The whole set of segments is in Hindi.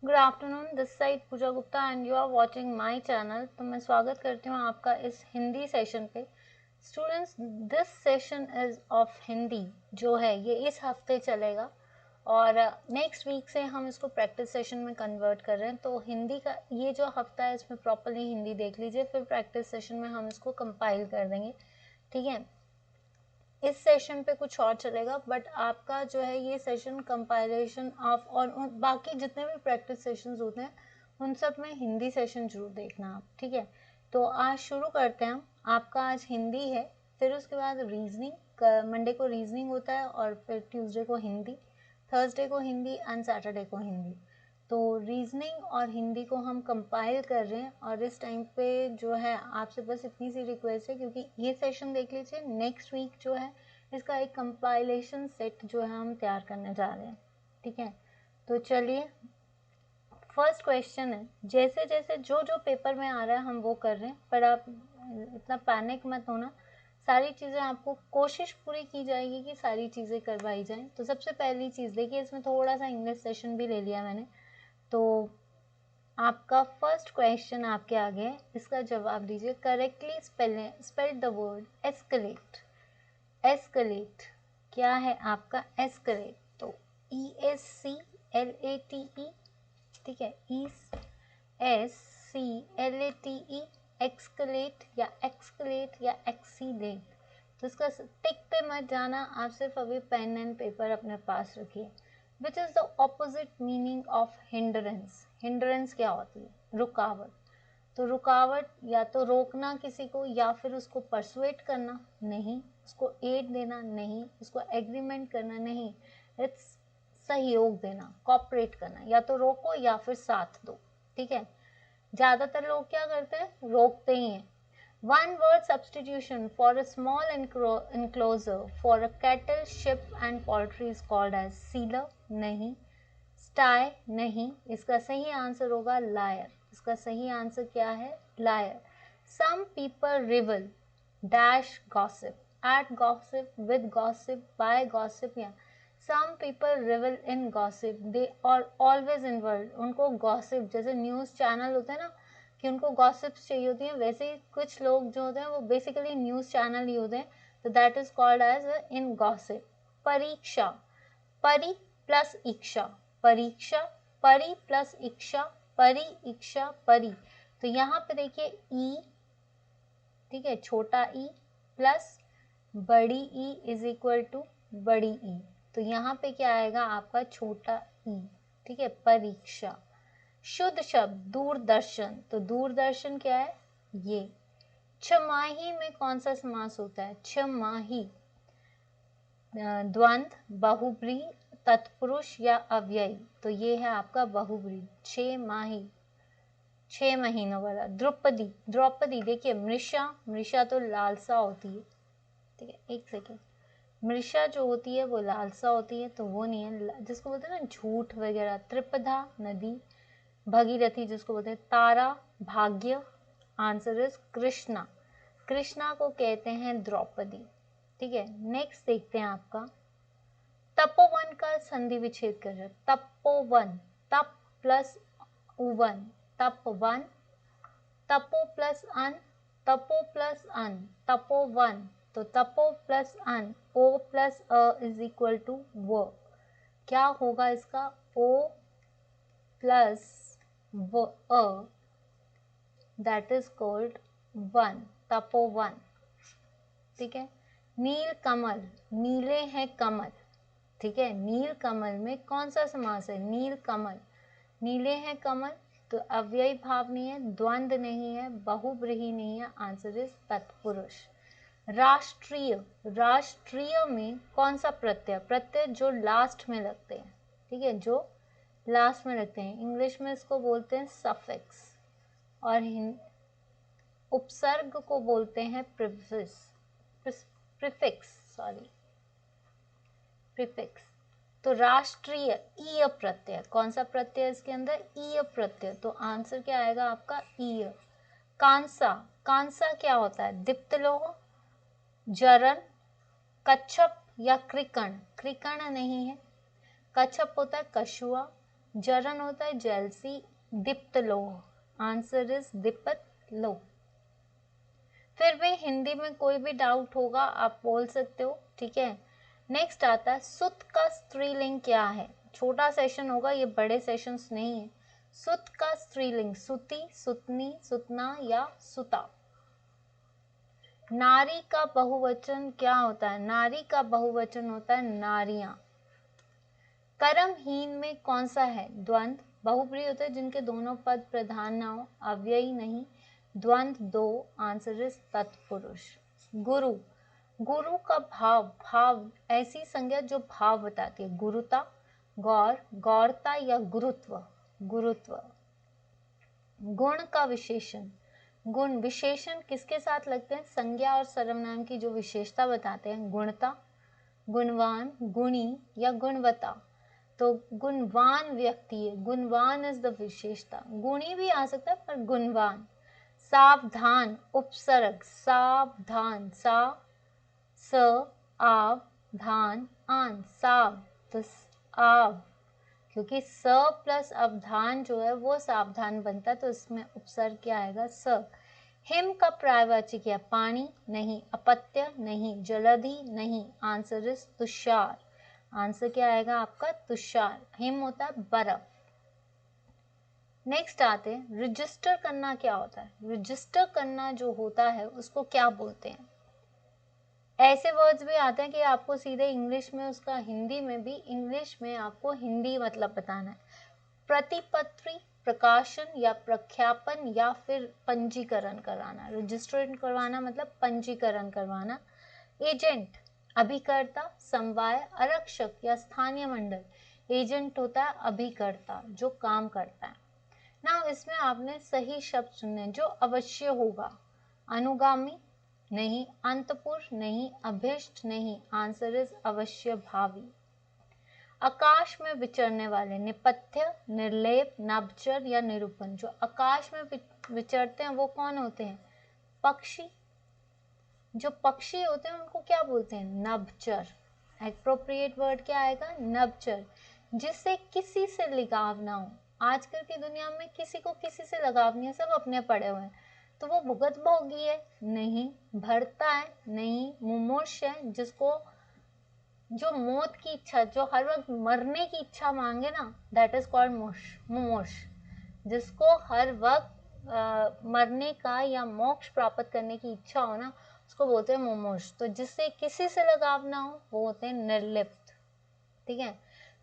Good afternoon, this side Pooja Gupta and you are watching my channel. तो मैं स्वागत करती हूँ आपका इस हिंदी सेशन पे। Students, this session is of Hindi जो है ये इस हफ्ते चलेगा और नेक्स्ट वीक से हम इसको प्रैक्टिस सेशन में कन्वर्ट कर रहे हैं। तो हिंदी का ये जो हफ्ता है इसमें प्रॉपरली हिंदी देख लीजिए, फिर प्रैक्टिस सेशन में हम इसको कंपाइल कर देंगे, ठीक है। इस सेशन पे कुछ और चलेगा, बट आपका जो है ये सेशन कंपाइलेशन ऑफ और बाकी जितने भी प्रैक्टिस सेशंस होते हैं उन सब में हिंदी सेशन जरूर देखना आप, ठीक है। तो आज शुरू करते हैं हम। आपका आज हिंदी है, फिर उसके बाद रीजनिंग। मंडे को रीजनिंग होता है और फिर ट्यूसडे को हिंदी, थर्सडे को हिंदी एंड सैटरडे को हिंदी। तो रीजनिंग और हिंदी को हम कंपाइल कर रहे हैं और इस टाइम पे जो है आपसे बस इतनी सी रिक्वेस्ट है, क्योंकि ये सेशन देख लीजिए, नेक्स्ट वीक जो है इसका एक कंपाइलेशन सेट जो है हम तैयार करने जा रहे हैं, ठीक है। तो चलिए, फर्स्ट क्वेश्चन है, जैसे जैसे जो जो पेपर में आ रहा है हम वो कर रहे हैं, पर आप इतना पैनिक मत होना। सारी चीज़ें आपको कोशिश पूरी की जाएगी कि सारी चीज़ें करवाई जाएं। तो सबसे पहली चीज़ देखिए, इसमें थोड़ा सा इंग्लिश सेशन भी ले लिया मैंने। तो आपका फर्स्ट क्वेश्चन आपके आगे है, इसका जवाब दीजिए। Correctly spell the word escalate. Escalate क्या है आपका? एस्केलेट तो ESCLATE, ठीक है, ESCLATE, एक्सकलेट या एक्सकलेट या एक्सीलेट। तो इसका टिक पे मत जाना, आप सिर्फ अभी पेन एंड पेपर अपने पास रखिए। Which is the opposite meaning of hindrance. Hindrance क्या होती है? रुकावट। तो रुकावट या तो रोकना किसी को, या फिर उसको परसुएट करना, नहीं। उसको एड देना, नहीं। उसको एग्रीमेंट करना, नहीं। इट्स सहयोग देना, कॉपरेट करना। या तो रोको या फिर साथ दो, ठीक है। ज्यादातर लोग क्या करते हैं? रोकते ही हैं। One word substitution for a small enclosure for a cattle, sheep and poultry is called as sealer, नहीं। Sty, नहीं। इसका सही आंसर होगा liar। इसका सही आंसर क्या है? liar। Some people revel dash gossip, at gossip, with gossip, by gossip या some people revel in gossip, they are always involved। उनको gossip जैसे न्यूज़ चैनल होते हैं ना कि उनको गॉसिप्स चाहिए होती हैं, वैसे ही कुछ लोग जो होते हैं वो बेसिकली न्यूज़ चैनल ही होते हैं। तो दैट इज कॉल्ड एज इन गॉसिप। परीक्षा, परि प्लस इक्षा, परीक्षा, परि प्लस इक्षा, परि इक्षा परि। तो यहाँ पे देखिए ई, ठीक है, छोटा ई प्लस बड़ी ई इज इक्वल टू बड़ी ई। तो यहाँ पे क्या आएगा आपका? छोटा ई, ठीक है, परीक्षा। शुद्ध शब्द दूरदर्शन, तो दूरदर्शन क्या है? ये। छमाही में कौन सा समास होता है? छमाही। द्वंद्व, बहुब्रीहि, तत्पुरुष या अव्ययी। तो ये है आपका बहुब्रीहि। 6 माही, 6 महीनों वाला। द्रौपदी, द्रौपदी देखिए, मृषा, मृषा तो लालसा होती है, ठीक है, एक सेकेंड। मृषा जो होती है वो लालसा होती है, तो वो नहीं है, जिसको बोलते हैं ना झूठ वगैरह। त्रिपदा नदी, भगीरथी जिसको बोलते हैं। तारा, भाग्य। Answer is Krishna. कृष्णा को कहते हैं द्रौपदी, ठीक है। नेक्स्ट देखते हैं आपका तपोवन का संधि विच्छेद कर। तपोवन, तप प्लस उवन, तपवन। तपो प्लस अन, तपो प्लस अन, तपोवन। तो तपो प्लस अन, ओ प्लस अ इज इक्वल टू व। क्या होगा इसका? ओ प्लस व अ, that is called वन, तपोवन, ठीक है। नील कमल, नीले हैं कमल, ठीक है। नील कमल में कौन सा समास है? नील कमल, नीले हैं कमल। तो अव्ययी भाव नहीं है, द्वंद्व नहीं है, बहुब्रीहि नहीं है। आंसर इज तत्पुरुष। राष्ट्रीय, राष्ट्रीय में कौन सा प्रत्यय? प्रत्यय जो लास्ट में लगते हैं, ठीक है, जो लास्ट में लगते हैं। इंग्लिश में इसको बोलते हैं सफिक्स और उपसर्ग को बोलते हैं प्रीफिक्स, सॉरी, प्रीफिक्स। तो राष्ट्रीय ईय प्रत्यय, कौन सा प्रत्यय इसके अंदर? ईय प्रत्यय। तो आंसर क्या आएगा आपका? ईय। कांसा, कांसा क्या होता है? दीप्तलोह, जरन, कच्छप या कृकण। कृकण नहीं है, कच्छप होता है कछुआ, जरन होता है जेलसी, दीप्त लोह, आंसर इज दीपत लोह। फिर भी हिंदी में कोई भी डाउट होगा आप बोल सकते हो, ठीक है। नेक्स्ट आता है सुत का स्त्रीलिंग क्या है। छोटा सेशन होगा, ये बड़े सेशंस नहीं है। सुत का स्त्रीलिंग सुती, सुतनी, सुतना या सुता। नारी का बहुवचन क्या होता है। नारी का बहुवचन होता है नारियां। कर्महीन में कौन सा है। द्वंद्व। बहुब्रीहि होते हैं जिनके दोनों पद प्रधान ना हो, अव्ययी नहीं, द्वंद्व दो, आंसर इज तत्पुरुष। गुरु। गुरु का भाव, भाव ऐसी संज्ञा जो भाव बताती है। गुरुता, गौर, गौरता या गुरुत्व, गुरुत्व। गुण का विशेषण। गुण विशेषण किसके साथ लगते हैं। संज्ञा और सर्वनाम की जो विशेषता बताते हैं। गुणता, गुणवान, गुणी या गुणवत्ता। तो गुणवान व्यक्ति है, गुणवान इज द विशेषता। गुणी भी आ सकता है पर गुणवान। सावधान उपसर्ग, सावधान, सा स आव धान आन, साव, तो आव, क्योंकि स प्लस अवधान जो है वो सावधान बनता है, तो इसमें उपसर्ग क्या आएगा, स। हिम का पर्यायवाची क्या। पानी नहीं, अपत्य नहीं, जलधि नहीं, आंसर इज तुषार। आंसर क्या आएगा आपका तुषार। हिम होता है बर्फ। नेक्स्ट आते हैं रजिस्टर करना क्या होता है। रजिस्टर करना जो होता है उसको क्या बोलते हैं। ऐसे वर्ड्स भी आते हैं कि आपको सीधे इंग्लिश में उसका हिंदी में भी, इंग्लिश में आपको हिंदी मतलब बताना है। प्रतिपत्री, प्रकाशन या प्रख्यापन या फिर पंजीकरण कराना। रजिस्ट्रेशन करवाना मतलब पंजीकरण करवाना। एजेंट, अभिकर्ता, समवाय, आरक्षक या स्थानीय मंडल। एजेंट होता है अभिकर्ता जो काम करता है ना। इसमें आपने सही शब्द चुनने जो अवश्य होगा। अनुगामी नहीं, अंतपुर नहीं, अभिष्ट नहीं, आंसर इज अवश्य भावी। आकाश में विचरने वाले। निपथ्य, निर्लेप, नभचर या निरूपण। जो आकाश में विचरते हैं वो कौन होते हैं, पक्षी। जो पक्षी होते हैं उनको क्या बोलते हैं, नभचर। एप्रोप्रिएट वर्ड क्या आएगा, नभचर। जिससे किसी से लगाव ना हो। आजकल की दुनिया में किसी को किसी से लगाव नहीं है, सब अपने पड़े हुए हैं, तो वो भुगत भोगी है नहीं, भरता है नहीं, मुमूर्ष है जिसको जो मौत की इच्छा, जो हर वक्त मरने की इच्छा मांगे ना, दैट इज कॉल्ड मुमूर्ष। जिसको हर वक्त मरने का या मोक्ष प्राप्त करने की इच्छा हो ना, उसको बोलते हैं मुमूर्ष। तो जिससे किसी से लगाव ना हो वो होते हैं निर्लिप्त, ठीक है।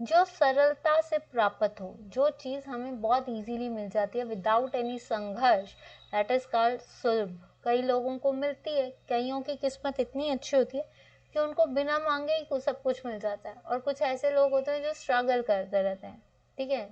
जो सरलता से प्राप्त हो, जो चीज हमें बहुत इजीली मिल जाती है विदाउट एनी संघर्ष, दैट इज कॉल्ड सुलभ। कई लोगों को मिलती है, कईयों की किस्मत इतनी अच्छी होती है कि उनको बिना मांगे ही सब कुछ मिल जाता है, और कुछ ऐसे लोग होते हैं जो स्ट्रगल करते रहते हैं, ठीक है।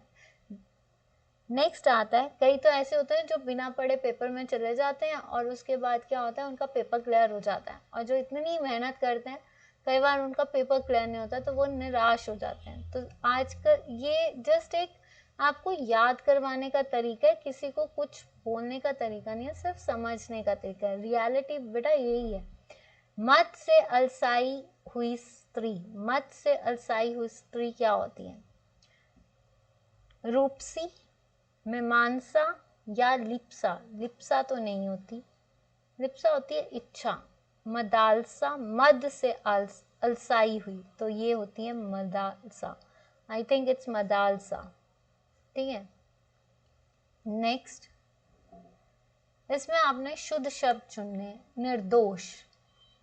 नेक्स्ट आता है, कई तो ऐसे होते हैं जो बिना पढ़े पेपर में चले जाते हैं और उसके बाद क्या होता है उनका पेपर क्लियर हो जाता है, और जो इतनी मेहनत करते हैं कई बार उनका पेपर क्लियर नहीं होता तो वो निराश हो जाते हैं। तो आजकल ये जस्ट एक आपको याद करवाने का तरीका है, किसी को कुछ बोलने का तरीका नहीं है, सिर्फ समझने का तरीका है। रियलिटी बेटा यही है। मत से अलसाई हुई स्त्री, मत से अलसाई हुई स्त्री क्या होती है, रूपसी, मीमांसा या लिप्सा। लिप्सा तो नहीं होती, लिप्सा होती है इच्छा। मदालसा, मद से अलसाई हुई, तो ये होती है Madalsa. I think it's Madalsa, ठीक है। नेक्स्ट, इसमें आपने शुद्ध शब्द चुनने। निर्दोष,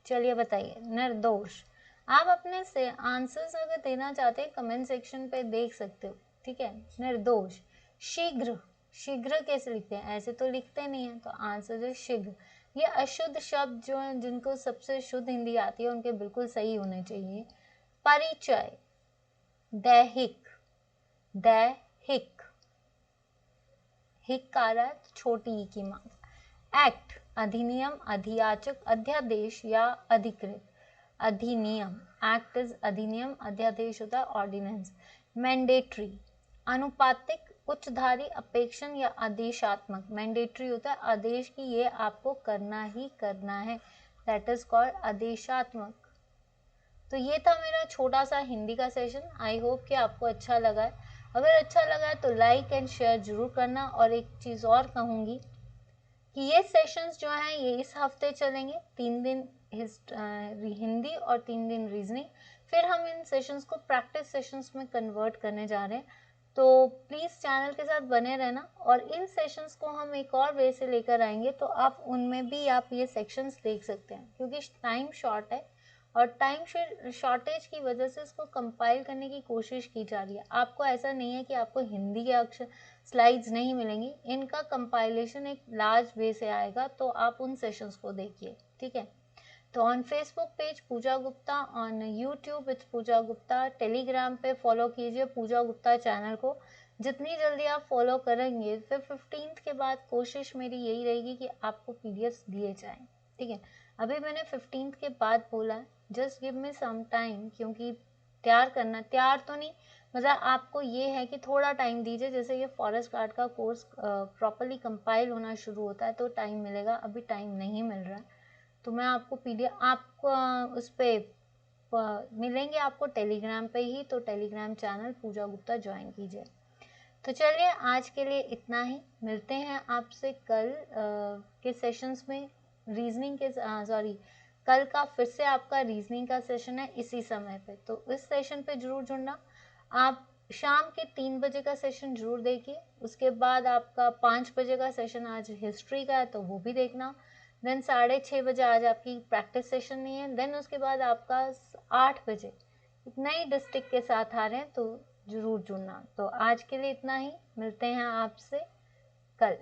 चलिए बताइए निर्दोष। आप अपने से आंसर्स अगर देना चाहते हैं कमेंट सेक्शन पे देख सकते हो, ठीक है। निर्दोष। शीघ्र, शीघ्र कैसे लिखते हैं, ऐसे तो लिखते नहीं है, तो आंसर है शीघ्र। ये अशुद्ध शब्द जो है जिनको सबसे शुद्ध हिंदी आती है उनके बिल्कुल सही होने चाहिए। परिचय, दैहिक, दैहिक, हिक आ रहा है तो छोटी ई की मात्रा। एक्ट, अधिनियम, अधियाचक, अध्यादेश या अधिकृत। अधिनियम, एक्ट इज अधिनियम, अध्यादेश होता है ऑर्डिनेंस। मैंडेटरी, अनुपातिक, उच्चधारी, अपेक्षण या आदेशात्मक। मैंडेटरी होता है आदेश की ये आपको करना ही करना है, दैट इज कॉल्ड आदेशात्मक। तो ये था मेरा छोटा सा हिंदी का सेशन। आई होप कि आपको अच्छा लगा है। अगर अच्छा लगा है तो लाइक एंड शेयर जरूर करना। और एक चीज़ और कहूँगी कि ये सेशंस जो हैं ये इस हफ्ते चलेंगे, 3 दिन हिंदी और 3 दिन रीजनिंग। फिर हम इन सेशंस को प्रैक्टिस सेशंस में कन्वर्ट करने जा रहे हैं, तो प्लीज़ चैनल के साथ बने रहना। और इन सेशंस को हम एक और वे से लेकर आएंगे, तो आप उनमें भी आप ये सेक्शंस देख सकते हैं, क्योंकि टाइम शॉर्ट है और टाइम शॉर्टेज की वजह से इसको कंपाइल करने की कोशिश की जा रही है। आपको ऐसा नहीं है कि आपको हिंदी के अक्षर स्लाइड्स नहीं मिलेंगी, इनका कंपाइलेशन एक लार्ज वे से आएगा, तो आप उन सेशंस को देखिए, ठीक है। तो on Facebook page Pooja Gupta, on YouTube it's Pooja Gupta, Telegram पे फॉलो कीजिए पूजा गुप्ता चैनल को। जितनी जल्दी आप फॉलो करेंगे, फिर 15th के बाद कोशिश मेरी यही रहेगी कि आपको पीडीएफ दिए जाएं, ठीक है। अभी मैंने 15th के बाद बोला है, just give me some time, क्योंकि तैयार तो नहीं, मतलब आपको ये है कि थोड़ा टाइम दीजिए। जैसे ये फॉरेस्ट गार्ड का कोर्स प्रॉपरली कंपाइल होना शुरू होता है तो टाइम मिलेगा, अभी टाइम नहीं मिल रहा है। तो मैं आपको पीडीएफ आपको उस पर मिलेंगे आपको टेलीग्राम पे ही, तो टेलीग्राम चैनल पूजा गुप्ता ज्वाइन कीजिए। तो चलिए आज के लिए इतना ही, मिलते हैं आपसे कल के सेशंस में। रीजनिंग के कल का फिर से आपका रीजनिंग का सेशन है इसी समय पे, तो इस सेशन पे जरूर जुड़ना। आप शाम के 3 बजे का सेशन जरूर देखिए, उसके बाद आपका 5 बजे का सेशन आज हिस्ट्री का है तो वो भी देखना। देन 6:30 बजे आज आपकी प्रैक्टिस सेशन नहीं है। देन उसके बाद आपका 8 बजे एक नई डिस्ट्रिक्ट के साथ आ रहे हैं, तो जरूर जुड़ना। तो आज के लिए इतना ही, मिलते हैं आपसे कल।